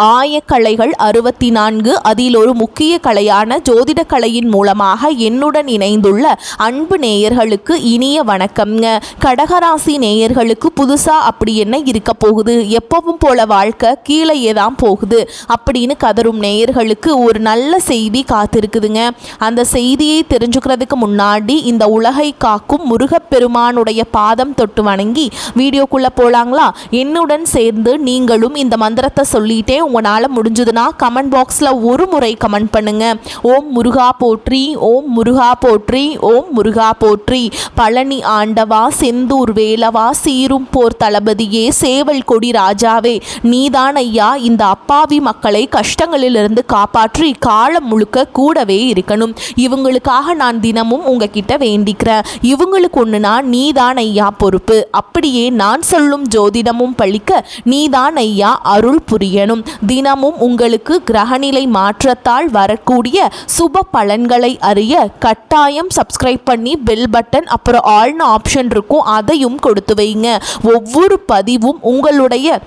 ஆயக்கலைகள் 64 அதில் ஒரு முக்கிய கலையான ஜோதிட கலையின் மூலமாக என்னுடன் இணைந்துள்ள அன்பு நேயர்களுக்கு இனிய வணக்கம்ங்க. கடகராசி நேயர்களுக்கு புதுசா அப்படி என்ன இருக்க போகுது, எப்பவும் போல வாழ்க்கை கீழே தான் போகுது அப்படின்னு கதரும் நேயர்களுக்கு ஒரு நல்ல செய்தி காத்திருக்குதுங்க. அந்த செய்தியை தெரிஞ்சுக்கிறதுக்கு முன்னாடி இந்த உலகை காக்கும் முருகப்பெருமானுடைய பாதம் தொட்டு வணங்கி வீடியோக்குள்ள போலாங்களா? என்னுடன் சேர்ந்து நீங்களும் இந்த மந்திரத்தை சொல்லிட்டே உங்களால் முடிஞ்சதுன்னா கமெண்ட் பாக்ஸில் ஒரு முறை கமெண்ட் பண்ணுங்க. ஓம் முருகா போற்றி, ஓம் முருகா போற்றி, ஓம் முருகா போற்றி. பழனி ஆண்டவா, செந்தூர் வேலவா, சீரும் போர் தளபதியே, சேவல் கொடி ராஜாவே, நீதான் ஐயா இந்த அப்பாவி மக்களை கஷ்டங்களிலிருந்து காப்பாற்றி காலம் முழுக்க கூடவே இருக்கணும். இவங்களுக்காக நான் தினமும் உங்ககிட்ட வேண்டிக்கிறேன். இவங்களுக்கு ஒன்றுனா நீதான் ஐயா பொறுப்பு. அப்படியே நான் சொல்லும் ஜோதிடமும் பழிக்க நீதான் ஐயா அருள் புரியணும். தினமும் உங்களுக்கு கிரகநிலை மாற்றத்தால் வரக்கூடிய சுப பலன்களை அறிய கட்டாயம் சப்ஸ்கிரைப் பண்ணி பெல் பட்டன் அப்புறம் ஆல்னு ஆப்ஷன் இருக்கும், அதையும் கொடுத்து வைங்க. ஒவ்வொரு பதிவும் உங்களுடைய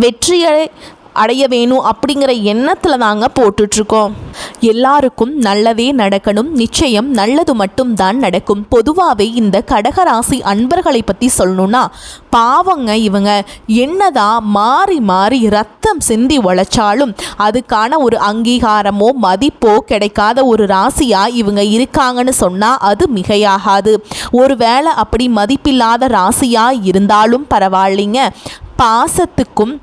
வெற்றியை அடைய வேணும் அப்படிங்கிற எண்ணத்தில் தாங்க போட்டுட்ருக்கோம். எல்லாருக்கும் நல்லதே நடக்கணும், நிச்சயம் நல்லது மட்டும் தான் நடக்கும். பொதுவாகவே இந்த கடகராசி அன்பர்களை பற்றி சொல்லணும்னா பாவங்க, இவங்க என்னதான் மாறி மாறி ரத்தம் சிந்தி உழைச்சாலும் அதுக்கான ஒரு அங்கீகாரமோ மதிப்போ கிடைக்காத ஒரு ராசியாக இவங்க இருக்காங்கன்னு சொன்னால் அது மிகையாகாது. ஒருவேளை அப்படி மதிப்பில்லாத ராசியாக இருந்தாலும் பரவாயில்லைங்க, பாசத்துக்கும்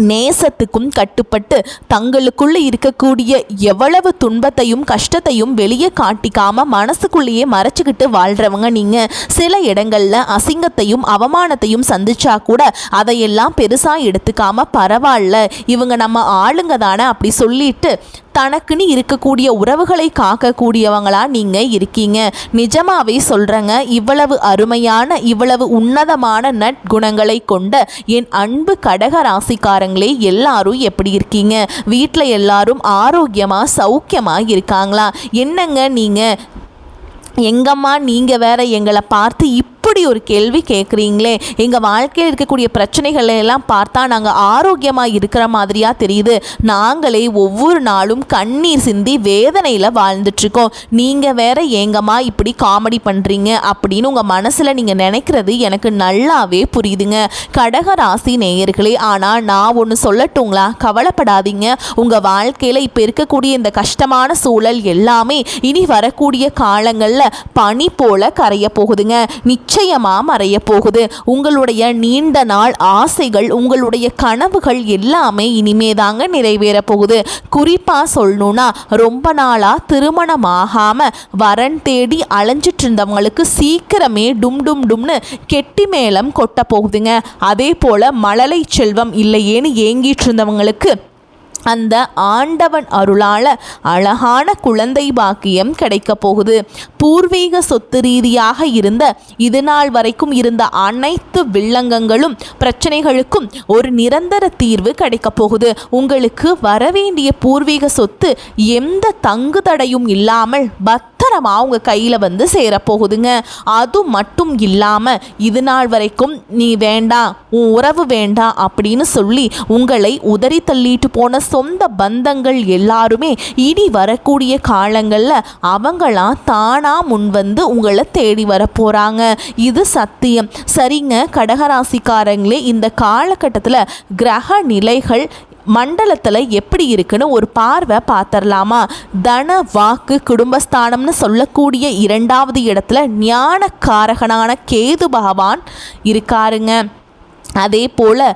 நேசத்துக்கும் கட்டுப்பட்டு தங்களுக்குள்ளே இருக்கக்கூடிய எவ்வளவு துன்பத்தையும் கஷ்டத்தையும் வெளியே காட்டிக்காம மனசுக்குள்ளேயே மறைச்சிக்கிட்டு வாழ்கிறவங்க நீங்கள். சில இடங்களில் அசிங்கத்தையும் அவமானத்தையும் சந்திச்சா கூட அதையெல்லாம் பெருசாக எடுத்துக்காம பரவாயில்ல இவங்க நம்ம ஆளுங்க தானே அப்படி சொல்லிட்டு தனக்குன்னு இருக்கக்கூடிய உறவுகளை காக்கக்கூடியவங்களா நீங்கள் இருக்கீங்க. நிஜமாவே சொல்கிறேங்க, இவ்வளவு அருமையான இவ்வளவு உன்னதமான நற்குணங்களை கொண்ட என் அன்பு கடக ராசிக்காரங்களே எல்லாரும் எப்படி இருக்கீங்க? வீட்டில் எல்லாரும் ஆரோக்கியமாக சௌக்கியமாக இருக்காங்களா? என்னங்க நீங்கள் எங்கம்மா நீங்கள் வேற எங்களை பார்த்து இப்படி ஒரு கேள்வி கேட்குறீங்களே? எங்கள் வாழ்க்கையில் இருக்கக்கூடிய பிரச்சனைகளை எல்லாம் பார்த்தா நாங்கள் ஆரோக்கியமாக இருக்கிற மாதிரியாக தெரியுது. நாங்களே ஒவ்வொரு நாளும் கண்ணீர் சிந்தி வேதனையில் வாழ்ந்துட்டுருக்கோம். நீங்கள் வேற எங்கம்மா இப்படி காமெடி பண்ணுறீங்க அப்படின்னு உங்கள் மனசில் நீங்கள் நினைக்கிறது எனக்கு நல்லாவே புரியுதுங்க கடக ராசி நேயர்களே. ஆனால் நான் ஒன்று சொல்லட்டுங்களா, கவலைப்படாதீங்க. உங்கள் வாழ்க்கையில் இப்போ இருக்கக்கூடிய இந்த கஷ்டமான சூழல் எல்லாமே இனி வரக்கூடிய காலங்களில் பனி போல கரைய போகுதுங்க, நிச்சயமா மறைய போகுது. உங்களுடைய நீண்ட நாள் ஆசைகள், உங்களுடைய கனவுகள் எல்லாமே இனிமேதாங்க நிறைவேற போகுது. குறிப்பா சொல்லணும்னா ரொம்ப நாளா திருமணம் ஆகாம வரன் தேடி அலைஞ்சிட்டு இருந்தவங்களுக்கு சீக்கிரமே டும் டும் டும்னு கெட்டி மேளம் கொட்ட போகுதுங்க. அதே போல மழலை செல்வம் இல்லையேன்னு ஏங்கிட்டு இருந்தவங்களுக்கு அந்த ஆண்டவன் அருளால் அழகான குழந்தை பாக்கியம் கிடைக்க போகுது. பூர்வீக சொத்து ரீதியாக இருந்த இது நாள் வரைக்கும் இருந்த அனைத்து வில்லங்கங்களும் பிரச்சனைகளுக்கும் ஒரு நிரந்தர தீர்வு கிடைக்க போகுது. உங்களுக்கு வரவேண்டிய பூர்வீக சொத்து எந்த தங்கு தடையும் இல்லாமல் பத்திரமா உங்கள் கையில் வந்து சேரப்போகுதுங்க. அது மட்டும் இல்லாமல் இது நாள் வரைக்கும் நீ வேண்டாம், உன் உறவு வேண்டாம் அப்படின்னு சொல்லி உங்களை உதறி தள்ளிட்டு போன சொந்த பந்தங்கள் எல்லாருமே இனி வரக்கூடிய காலங்களில் அவங்களாம் தானா முன்வந்து உங்களை தேடி வர போகிறாங்க. இது சத்தியம். சரிங்க கடகராசிக்காரங்களே, இந்த காலகட்டத்தில் கிரக நிலைகள் மண்டலத்தில் எப்படி இருக்குன்னு ஒரு பார்வை பார்த்துடலாமா? தன வாக்கு குடும்பஸ்தானம்னு சொல்லக்கூடிய 2வது இடத்துல ஞானக்காரகனான கேது பகவான் இருக்காருங்க. அதே போல்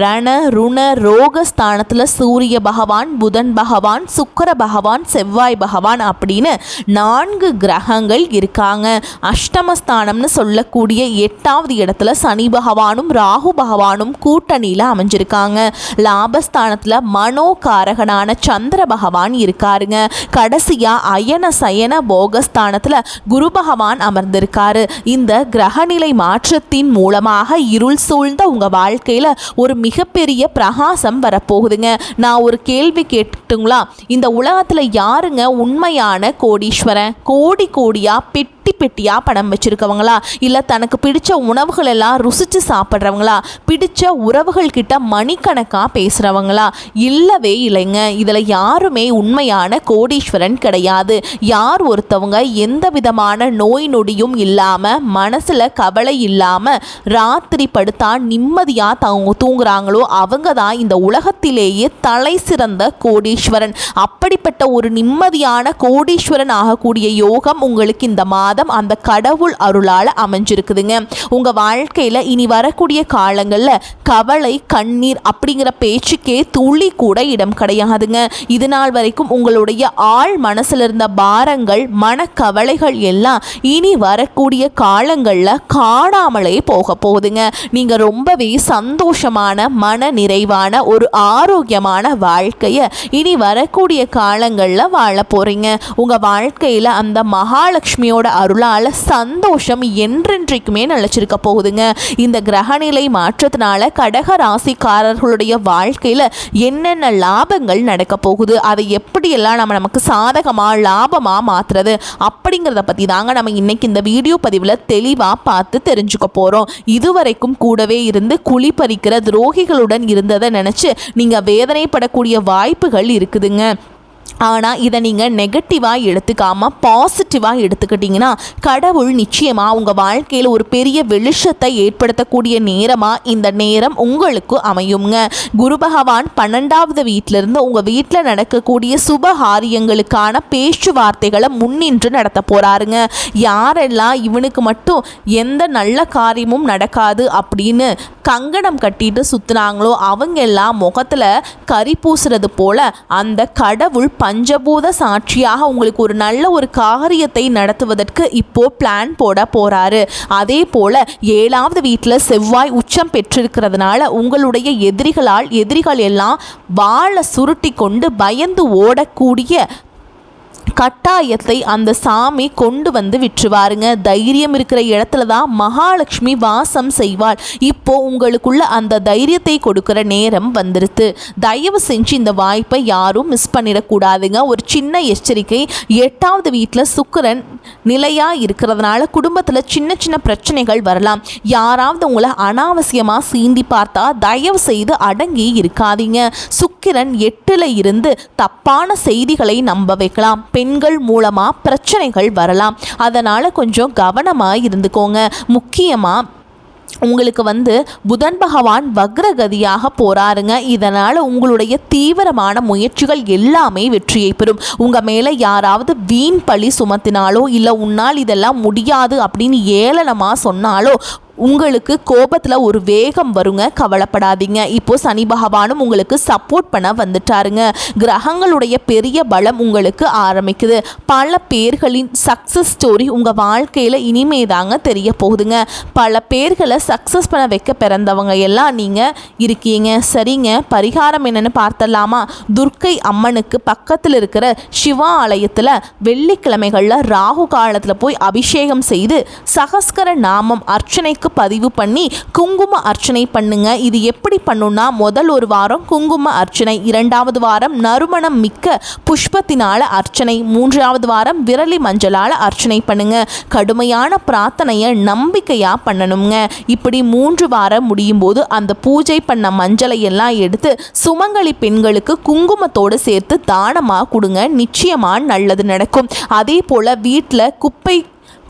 ரண ருண ரோகஸ்தானத்தில் சூரிய பகவான், புதன் பகவான், சுக்கிர பகவான், செவ்வாய் பகவான் அப்படின்னு 4 கிரகங்கள் இருக்காங்க. அஷ்டமஸ்தானம்னு சொல்லக்கூடிய 8வது இடத்துல சனி பகவானும் ராகு பகவானும் கூட்டணியில் அமைஞ்சிருக்காங்க. லாபஸ்தானத்தில் மனோகாரகனான சந்திர பகவான் இருக்காருங்க. கடைசியாக அயன சயன போகஸ்தானத்தில் குரு பகவான் அமர்ந்திருக்காரு. இந்த கிரகநிலை மாற்றத்தின் மூலமாக இருள் சூழ்ந்த உங்கள் வாழ்க்கையில் ஒரு மிகப்பெரிய பிரகாசம் வரப்போகுதுங்க. நான் ஒரு கேள்வி கேட்டுங்களா? இந்த உலகத்தில் யாருங்க உண்மையான கோடீஸ்வரன்? கோடி கோடியா பிட் பெட்டி பெட்டியாக பணம் வச்சுருக்கவங்களா, இல்லை தனக்கு பிடிச்ச உணவுகள் எல்லாம் ருசித்து சாப்பிட்றவங்களா, பிடிச்ச உறவுகள் கிட்ட மணிக்கணக்காக பேசுகிறவங்களா? இல்லவே இல்லைங்க. இதில் யாருமே உண்மையான கோடீஸ்வரன் கிடையாது. யார் ஒருத்தவங்க எந்த விதமான நோய் நொடியும் இல்லாமல் மனசில் கவலை இல்லாமல் ராத்திரி படுத்தா நிம்மதியாக தூங்குறாங்களோ அவங்க தான் இந்த உலகத்திலேயே தலை சிறந்த கோடீஸ்வரன். அப்படிப்பட்ட ஒரு நிம்மதியான கோடீஸ்வரன் ஆகக்கூடிய யோகம் உங்களுக்கு இந்த மாதம் அந்த கடவுள் அருளால் அமைஞ்சிருக்குதுங்க. உங்கள் வாழ்க்கையில் இனி வரக்கூடிய காலங்களில் கவலை கண்ணீர் அப்படிங்கிற பேச்சுக்கே துளி கூட இடம் கிடையாதுங்க. இது நாள் வரைக்கும் உங்களுடைய ஆழ் மனசில் இருந்த பாரங்கள் மனக்கவலைகள் எல்லாம் இனி வரக்கூடிய காலங்களில் காணாமலே போக போகுதுங்க. நீங்கள் ரொம்பவே சந்தோஷமான மன நிறைவான ஒரு ஆரோக்கியமான வாழ்க்கையை இனி வரக்கூடிய காலங்களில் வாழ போகிறீங்க. உங்கள் வாழ்க்கையில் அந்த மகாலட்சுமியோட அருளால் சந்தோஷம் என்றென்றைக்குமே நிலச்சிருக்க போகுதுங்க. இந்த கிரகநிலை மாற்றத்தினால கடக ராசிக்காரர்களுடைய வாழ்க்கையில் என்னென்ன லாபங்கள் நடக்க போகுது, அதை எப்படியெல்லாம் நமக்கு சாதகமாக லாபமாக மாற்றுறது அப்படிங்கிறத பற்றி தாங்க நம்ம இன்னைக்கு இந்த வீடியோ பதிவில் தெளிவாக பார்த்து தெரிஞ்சுக்க போகிறோம். இதுவரைக்கும் கூடவே இருந்து குழி பறிக்கிற துரோகிகளுடன் இருந்ததை நினச்சி நீங்கள் வேதனைப்படக்கூடிய வாய்ப்புகள் இருக்குதுங்க. ஆனால் இதை நீங்கள் நெகட்டிவாக எடுத்துக்காமல் பாசிட்டிவாக எடுத்துக்கிட்டிங்கன்னா கடவுள் நிச்சயமாக உங்கள் வாழ்க்கையில் ஒரு பெரிய வெளிச்சத்தை ஏற்படுத்தக்கூடிய நேரமாக இந்த நேரம் உங்களுக்கு அமையுங்க. குரு பகவான் 12வது வீட்டிலிருந்து உங்கள் வீட்டில் நடக்கக்கூடிய சுபகாரியங்களுக்கான பேச்சுவார்த்தைகளை முன்னின்று நடத்த போகிறாருங்க. யாரெல்லாம் இவனுக்கு மட்டும் எந்த நல்ல காரியமும் நடக்காது அப்படின்னு கங்கணம் கட்டிட்டு சுற்றுனாங்களோ அவங்க எல்லாம் முகத்தில் கரி பூசுறது போல அந்த கடவுள் பஞ்சபூத சாட்சியாக உங்களுக்கு ஒரு நல்ல ஒரு காரியத்தை நடத்துவதற்கு இப்போ பிளான் போட போறாரு. அதே போல 7வது வீட்டில் செவ்வாய் உச்சம் பெற்றிருக்கிறதுனால உங்களுடைய எதிரிகள் எல்லாம் வாளை சுருட்டி கொண்டு பயந்து ஓடக்கூடிய கட்டாயத்தை அந்த சாமி கொண்டு வந்து விற்றுவாருங்க. தைரியம் இருக்கிற இடத்துல தான் மகாலட்சுமி வாசம் செய்வாள். இப்போ உங்களுக்குள்ள அந்த தைரியத்தை கொடுக்கிற நேரம் வந்துருது. தயவு செஞ்சு இந்த வாய்ப்பை யாரும் மிஸ் பண்ணிடக்கூடாதுங்க. ஒரு சின்ன எச்சரிக்கை, 8வது வீட்டில் சுக்கிரன் நிலையாக இருக்கிறதுனால குடும்பத்தில் சின்ன சின்ன பிரச்சனைகள் வரலாம். யாராவது உங்களை அனாவசியமாக சீண்டி பார்த்தா தயவு செய்து அடங்கி இருக்காதீங்க. சுக்கிரன் 8ல் இருந்து தப்பான செய்திகளை நம்ப வைக்கலாம். பெண்கள் மூலமா பிரச்சனைகள் வரலாம். அதனால கொஞ்சம் கவனமா இருந்துக்கோங்க. முக்கியமா உங்களுக்கு புதன் பகவான் வக்ரகதியாக போறாருங்க. இதனால் உங்களுடைய தீவிரமான முயற்சிகள் எல்லாமே வெற்றியை பெறும். உங்கள் மேலே யாராவது வீண் பழி சுமத்தினாலோ இல்லை உன்னால் இதெல்லாம் முடியாது அப்படின்னு ஏளனமாக சொன்னாலோ உங்களுக்கு கோபத்தில் ஒரு வேகம் வருங்க. கவலைப்படாதீங்க. இப்போ சனி பகவானும் உங்களுக்கு சப்போர்ட் பண்ண வந்துட்டாருங்க. கிரகங்களுடைய பெரிய பலம் உங்களுக்கு ஆரம்பிக்குது. பல பேர்களின் சக்ஸஸ் ஸ்டோரி உங்கள் வாழ்க்கையில் இனிமே தாங்க தெரிய போகுதுங்க. பல பேர்களை சக்ஸஸ் பண்ண வைக்க பிறந்தவங்க எல்லாம் நீங்கள் இருக்கீங்க. சரிங்க, பரிகாரம் என்னென்னு பார்த்தலாமா? துர்க்கை அம்மனுக்கு பக்கத்தில் இருக்கிற சிவா ஆலயத்தில் வெள்ளிக்கிழமைகளில் ராகு காலத்தில் போய் அபிஷேகம் செய்து சகஸ்கர நாமம் அர்ச்சனை பதிவு பண்ணி குங்கும அர்ச்சனை பண்ணுங்க. இது எப்படி பண்ணுன்னா முதல் ஒரு வாரம் குங்கும அர்ச்சனை, 2வது வாரம் நறுமணம் மிக்க புஷ்பத்தினால அர்ச்சனை, 3வது வாரம் விரலி மஞ்சளால் அர்ச்சனை பண்ணுங்க. கடுமையான பிரார்த்தனையை நம்பிக்கையா பண்ணணுங்க. இப்படி 3 வாரம் முடியும் போது அந்த பூஜை பண்ண மஞ்சளை எல்லாம் எடுத்து சுமங்கலி பெண்களுக்கு குங்குமத்தோடு சேர்த்து தானமாக கொடுங்க. நிச்சயமா நல்லது நடக்கும். அதே போல வீட்டில் குப்பை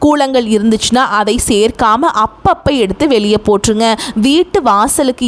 கூலங்கள் இருந்துச்சுன்னா அதை சேர்க்காம அப்பப்போ எடுத்து வெளியே போட்டுருங்க. வீட்டு வாசலுக்கு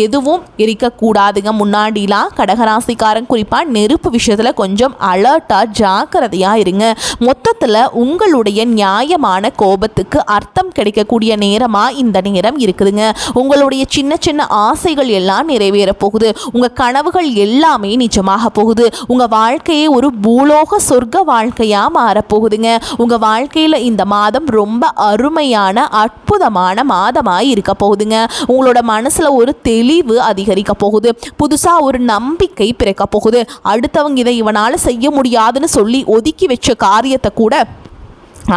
எதுவும் எரிக்கக்கூடாதுங்க. முன்னாடிலாம் கடகராசிக்காரன் குறிப்பாக நெருப்பு விஷயத்தில் கொஞ்சம் அலர்ட்டாக ஜாக்கிரதையாக இருங்க. மொத்தத்தில் உங்களுடைய நியாயமான கோபத்துக்கு அர்த்தம் கிடைக்கக்கூடிய நேரமாக இந்த நேரம் இருக்குதுங்க. உங்களுடைய சின்ன சின்ன ஆசைகள் எல்லாம் நிறைவேற போகுது. உங்கள் கனவுகள் எல்லாமே நிஜமாக போகுது. உங்கள் வாழ்க்கையே ஒரு பூலோக சொர்க்க வாழ்க்கையாக மாறப்போகுதுங்க. உங்கள் வாழ்க்கையில் இந்த மாதம் ரொம்ப அருமையான அற்புதமான மாதமாய் இருக்க போகுதுங்க. உங்களோட மனசுல ஒரு தெளிவு அதிகரிக்க போகுது. புதுசா ஒரு நம்பிக்கை பிறக்க போகுது. அடுத்தவங்க இதை இவனால செய்ய முடியாதுன்னு சொல்லி ஒதுக்கி வச்ச காரியத்தை கூட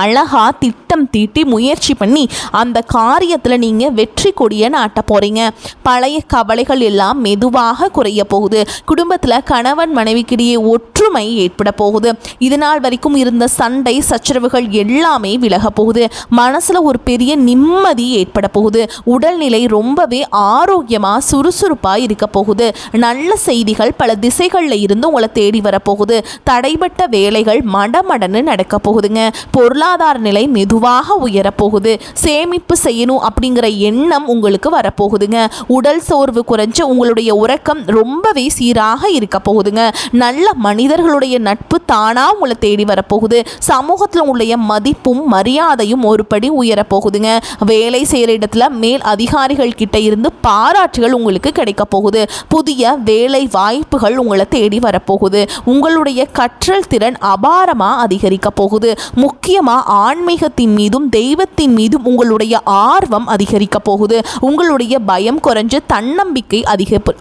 அழகா திட்டம் தீட்டி முயற்சி பண்ணி அந்த காரியத்தில் நீங்கள் வெற்றி கொடியை நாட்ட போகிறீங்க. பழைய கவலைகள் எல்லாம் மெதுவாக குறைய போகுது. குடும்பத்தில் கணவன் மனைவிக்கிடையே ஒற்றுமை ஏற்பட போகுது. இது நாள் வரைக்கும் இருந்த சண்டை சச்சரவுகள் எல்லாமே விலக போகுது. மனசில் ஒரு பெரிய நிம்மதி ஏற்பட போகுது. உடல்நிலை ரொம்பவே ஆரோக்கியமாக சுறுசுறுப்பாக இருக்க போகுது. நல்ல செய்திகள் பல திசைகளில் இருந்து உங்களை தேடி வரப்போகுது. தடைபட்ட வேலைகள் மடமடன்னு நடக்க போகுதுங்க. பொருளாதார நிலை மெதுவாக உயரப்போகுது. சேமிப்பு செய்யணும் அப்படிங்கிற எண்ணம் உங்களுக்கு வரப்போகுதுங்க. உடல் சோர்வு குறைஞ்சு உங்களுடைய உறக்கம் ரொம்பவே சீராக இருக்க போகுதுங்க. நல்ல மனிதர்களுடைய நட்பு தானாக உங்களை தேடி வரப்போகுது. சமூகத்தில் உங்களுடைய மதிப்பும் மரியாதையும் ஒரு படி உயரப்போகுதுங்க. வேலை செய்கிற இடத்துல மேல் அதிகாரிகள் கிட்ட இருந்து பாராட்டுகள் உங்களுக்கு கிடைக்க போகுது. புதிய வேலை வாய்ப்புகள் உங்களை தேடி வரப்போகுது. உங்களுடைய கற்றல் திறன் அபாரமாக அதிகரிக்க போகுது. முக்கியமாக ஆன்மீகத்தின் மீதும் தெய்வத்தின் மீதும் உங்களுடைய ஆர்வம் அதிகரிக்க போகுது. உங்களுடைய பயம் குறைஞ்சு தன்னம்பிக்கை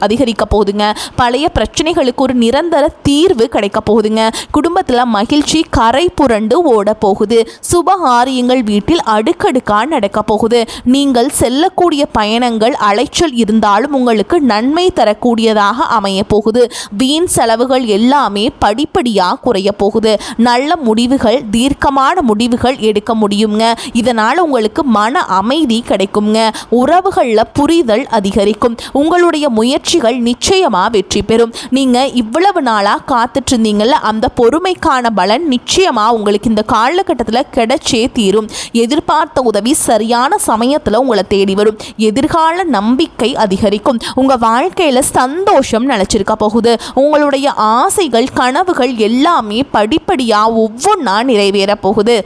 அதிகரிக்க போகுதுங்க. பழைய பிரச்சனைகளுக்கு ஒரு நிரந்தர தீர்வு கிடைக்க போகுதுங்க. குடும்பத்தில் மகிழ்ச்சி கரை புரண்டு ஓட போகுது. சுபகாரியங்கள் வீட்டில் அடுக்கடுக்கா நடக்க போகுது. நீங்கள் செல்லக்கூடிய பயணங்கள் அலைச்சல் இருந்தாலும் உங்களுக்கு நன்மை தரக்கூடியதாக அமைய போகுது. வீண் செலவுகள் எல்லாமே படிப்படியாக குறைய போகுது. நல்ல முடிவுகள் தீர்க்கமான முடிவுகள் எடுக்க முடியுங்க. இதனால் உங்களுக்கு மன அமைதி கிடைக்குங்க. உறவுகளில் புரிதல் அதிகரிக்கும். உங்களுடைய முயற்சிகள் நிச்சயமாக வெற்றி பெறும். நீங்கள் இவ்வளவு நாளாக காத்துட்டு இருந்தீங்கல்ல, அந்த பொறுமைக்கான பலன் நிச்சயமாக உங்களுக்கு இந்த காலகட்டத்தில் கிடைச்சே தீரும். எதிர்பார்த்த உதவி சரியான சமயத்தில் உங்களை தேடி வரும். எதிர்கால நம்பிக்கை அதிகரிக்கும். உங்கள் வாழ்க்கையில் சந்தோஷம் நிலைச்சிருக்க போகுது. உங்களுடைய ஆசைகள் கனவுகள் எல்லாமே படிப்படியாக ஒவ்வொன்றா நிறைவேற போகுது.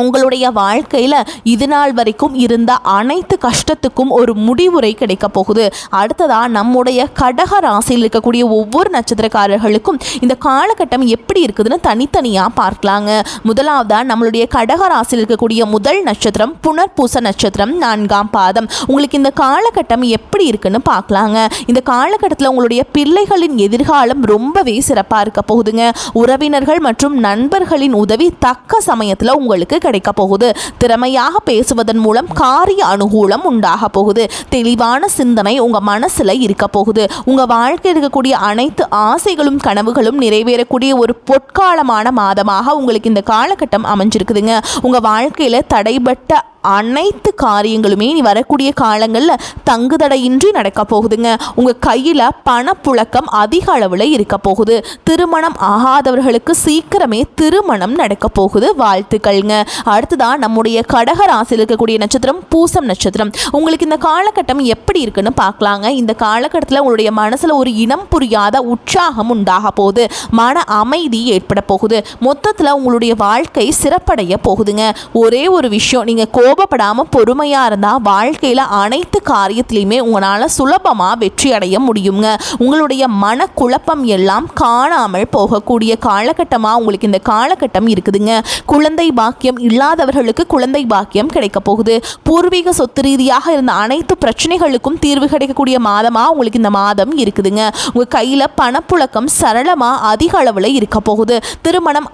உங்களுடைய வாழ்க்கையில் இது நாள் வரைக்கும் இருந்த அனைத்து கஷ்டத்துக்கும் ஒரு முடிவுரை கிடைக்க போகுது. அடுத்ததாக நம்முடைய கடக ராசியில் இருக்கக்கூடிய ஒவ்வொரு நட்சத்திரக்காரர்களுக்கும் இந்த காலகட்டம் எப்படி இருக்குதுன்னு தனித்தனியாக பார்க்கலாங்க. முதலாவதாக நம்மளுடைய கடக ராசியில் இருக்கக்கூடிய முதல் நட்சத்திரம் புனர்பூச நட்சத்திரம் 4ஆம் பாதம். உங்களுக்கு இந்த காலகட்டம் எப்படி இருக்குன்னு பார்க்கலாங்க. இந்த காலகட்டத்தில் உங்களுடைய பிள்ளைகளின் எதிர்காலம் ரொம்பவே சிறப்பாக இருக்க போகுதுங்க. உறவினர்கள் மற்றும் நண்பர்களின் உதவி தக்க சமயத்தில் உங்களுக்கு கிடைக்க போகுது. திறமையாக பேசுவதன் மூலம் காரிய அனுகூலம் உண்டாக போகுது. தெளிவான சிந்தனை உங்க மனசுல இருக்க போகுது. உங்க வாழ்க்கையில் இருக்கக்கூடிய அனைத்து ஆசைகளும் கனவுகளும் நிறைவேறக்கூடிய ஒரு பொற்காலமான மாதமாக உங்களுக்கு இந்த காலகட்டம் அமைஞ்சிருக்குதுங்க. உங்க வாழ்க்கையில தடைபட்ட அனைத்து காரியங்களுமே நீ வரக்கூடிய காலங்களில் தங்குதடையின்றி நடக்க போகுதுங்க. உங்கள் கையில் பணப்புழக்கம் அதிக அளவில் இருக்க போகுது. திருமணம் ஆகாதவர்களுக்கு சீக்கிரமே திருமணம் நடக்க போகுது. வாழ்த்துக்கள்ங்க. அடுத்ததான் நம்முடைய கடக ராசியில் இருக்கக்கூடிய நட்சத்திரம் பூசம் நட்சத்திரம். உங்களுக்கு இந்த காலகட்டம் எப்படி இருக்குன்னு பார்க்கலாங்க. இந்த காலகட்டத்தில் உங்களுடைய மனசில் ஒரு இனம் புரியாத உற்சாகம் உண்டாக போகுது. மன அமைதி ஏற்பட போகுது. மொத்தத்தில் உங்களுடைய வாழ்க்கை சிறப்படைய போகுதுங்க. ஒரே ஒரு விஷயம், நீங்கள் கோபப்படாமல் பொறுமையாக இருந்தால் வாழ்க்கையில் அனைத்து காரியத்திலையுமே உங்களால் சுலபமாக வெற்றி அடைய முடியுங்க. உங்களுடைய மனக்குழப்பம் எல்லாம் காணாமல் போகக்கூடிய காலகட்டமாக உங்களுக்கு இந்த காலகட்டம் இருக்குதுங்க. குழந்தை பாக்கியம் இல்லாதவர்களுக்கு குழந்தை பாக்கியம் கிடைக்க போகுது. பூர்வீக சொத்து ரீதியாக இருந்த அனைத்து பிரச்சனைகளுக்கும் தீர்வு கிடைக்கக்கூடிய மாதமாக உங்களுக்கு இந்த மாதம் இருக்குதுங்க. உங்கள் கையில் பணப்புழக்கம் சரளமாக அதிக அளவில் இருக்க போகுது. திருமணம்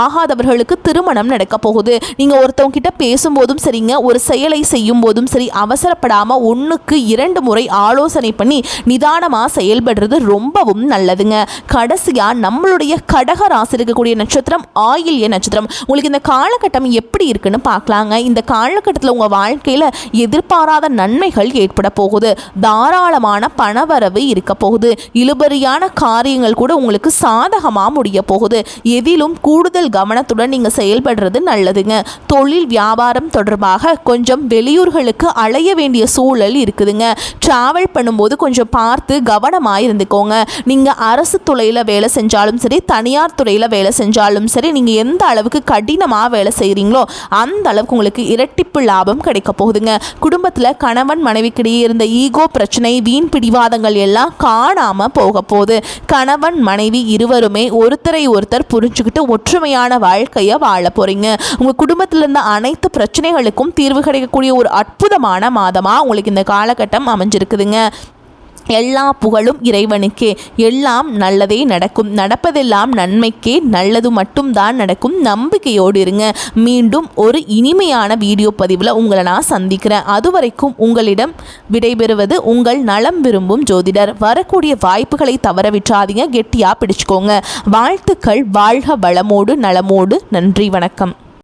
ஆகாதவர்களுக்கு திருமணம் நடக்க போகுது. நீங்கள் ஒருத்தவங்க கிட்ட பேசும்போதும் சரிங்க, ஒரு செயலை செய்யும் போதும் சரி, அவசரப்படாமல் 1க்கு 2 முறை ஆலோசனை பண்ணி நிதானமாக செயல்படுறது ரொம்பவும் நல்லதுங்க. கடைசியாக நம்மளுடைய கடக ராசி இருக்கக்கூடிய நட்சத்திரம் ஆயில்ய நட்சத்திரம். உங்களுக்கு இந்த காலகட்டம் எப்படி இருக்குன்னு பார்க்கலாங்க. இந்த காலகட்டத்தில் உங்கள் வாழ்க்கையில் எதிர்பாராத நன்மைகள் ஏற்பட போகுது. தாராளமான பணவரவு இருக்க போகுது. இழுபறியான காரியங்கள் கூட உங்களுக்கு சாதகமாக முடிய போகுது. எதிலும் கூடுதல் கவனத்துடன் நீங்கள் செயல்படுறது நல்லதுங்க. தொழில் வியாபாரம் தொடர்பாக கொஞ்சம் வெளியூர்களுக்கு அலைய வேண்டிய சூழல் இருக்குதுங்க. டிராவல் பண்ணும்போது கொஞ்சம் பார்த்து கவனமாக இருந்துக்கோங்க. நீங்கள் அரசு துறையில் வேலை செஞ்சாலும் சரி, தனியார் துறையில் வேலை செஞ்சாலும் சரி, நீங்கள் எந்த அளவுக்கு கடினமாக வேலை செய்கிறீங்களோ அந்த அளவுக்கு உங்களுக்கு இரட்டிப்பு லாபம் கிடைக்க போகுதுங்க. குடும்பத்தில் கணவன் மனைவிக்கிடையே இருந்த ஈகோ பிரச்சனை, வீண் பிடிவாதங்கள் எல்லாம் காணாமல் போக போகுது. கணவன் மனைவி இருவருமே ஒருத்தரை ஒருத்தர் புரிஞ்சுக்கிட்டு ஒற்றுமையான வாழ்க்கையை வாழ போகிறீங்க. உங்கள் குடும்பத்தில் இருந்த அனைத்து பிரச்சனைகளுக்கும் தீர்வு கிடைக்கக்கூடிய ஒரு அற்புதமான மாதமாக உங்களுக்கு இந்த காலகட்டம் அமைஞ்சிருக்குதுங்க. எல்லா புகழும் இறைவனுக்கே. எல்லாம் நல்லதே நடக்கும். நடப்பதெல்லாம் நன்மைக்கே. நல்லது மட்டும்தான் நடக்கும். நம்பிக்கையோடு இருங்க. மீண்டும் ஒரு இனிமையான வீடியோ பதிவில் உங்களை நான் சந்திக்கிறேன். அதுவரைக்கும் உங்களிடம் விடைபெறுவது உங்கள் நலம் விரும்பும் ஜோதிடர். வரக்கூடிய வாய்ப்புகளை தவற விட்டுறாதீங்க. கெட்டியாக பிடிச்சுக்கோங்க. வாழ்த்துக்கள். வாழ்க வளமோடு நலமோடு. நன்றி. வணக்கம்.